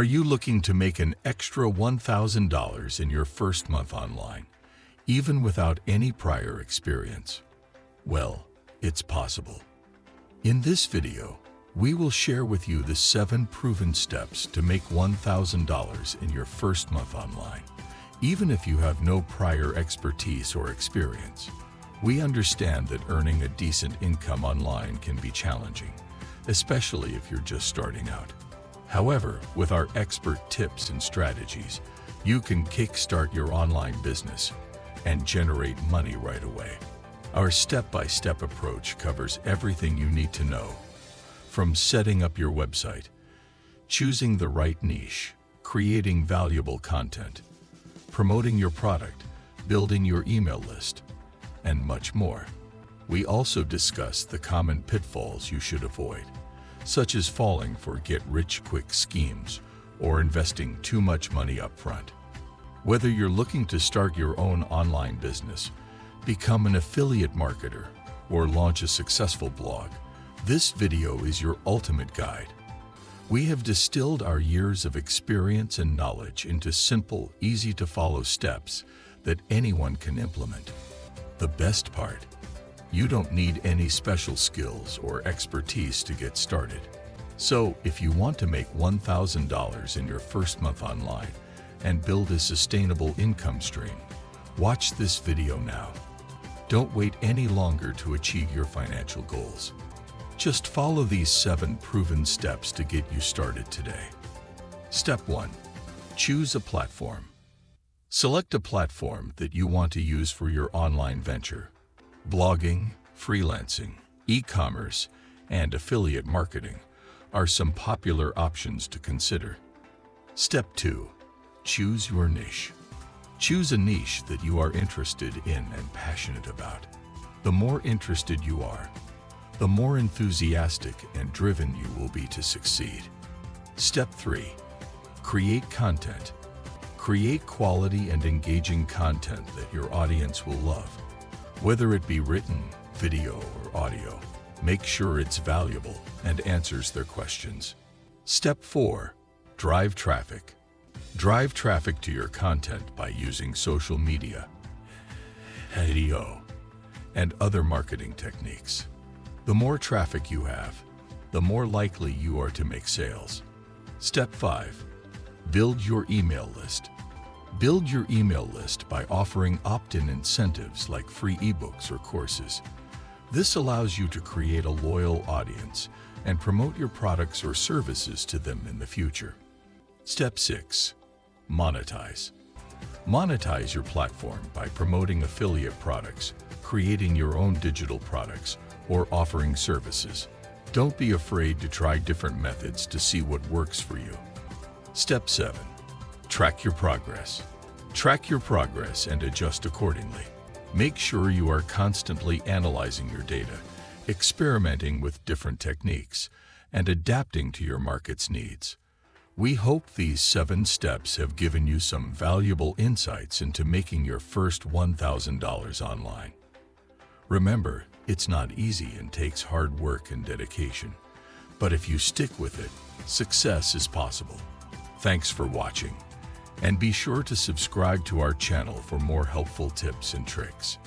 Are you looking to make an extra $1,000 in your first month online, even without any prior experience? Well, it's possible. In this video, we will share with you the 7 proven steps to make $1,000 in your first month online, even if you have no prior expertise or experience. We understand that earning a decent income online can be challenging, especially if you're just starting out. However, with our expert tips and strategies, you can kickstart your online business and generate money right away. Our step-by-step approach covers everything you need to know, from setting up your website, choosing the right niche, creating valuable content, promoting your product, building your email list, and much more. We also discuss the common pitfalls you should avoid, such as falling for get-rich-quick schemes or investing too much money up front. Whether you're looking to start your own online business, become an affiliate marketer, or launch a successful blog, this video is your ultimate guide. We have distilled our years of experience and knowledge into simple, easy-to-follow steps that anyone can implement. The best part, you don't need any special skills or expertise to get started. So, if you want to make $1,000 in your first month online and build a sustainable income stream, watch this video now. Don't wait any longer to achieve your financial goals. Just follow these 7 proven steps to get you started today. Step 1. Choose a platform. Select a platform that you want to use for your online venture. Blogging, freelancing, e-commerce, and affiliate marketing are some popular options to consider. Step 2. Choose your niche. Choose a niche that you are interested in and passionate about. The more interested you are, the more enthusiastic and driven you will be to succeed. Step 3. Create content. Create quality and engaging content that your audience will love. Whether it be written, video, or audio, make sure it's valuable and answers their questions. Step 4. Drive traffic. Drive traffic to your content by using social media, video, and other marketing techniques. The more traffic you have, the more likely you are to make sales. Step 5. Build your email list. Build your email list by offering opt-in incentives like free ebooks or courses. This allows you to create a loyal audience and promote your products or services to them in the future. Step 6. Monetize. Monetize your platform by promoting affiliate products, creating your own digital products, or offering services. Don't be afraid to try different methods to see what works for you. Step 7. Track your progress. Track your progress and adjust accordingly. Make sure you are constantly analyzing your data, experimenting with different techniques, and adapting to your market's needs. We hope these 7 steps have given you some valuable insights into making your first $1,000 online. Remember, it's not easy and takes hard work and dedication, but if you stick with it, success is possible. Thanks for watching, and be sure to subscribe to our channel for more helpful tips and tricks.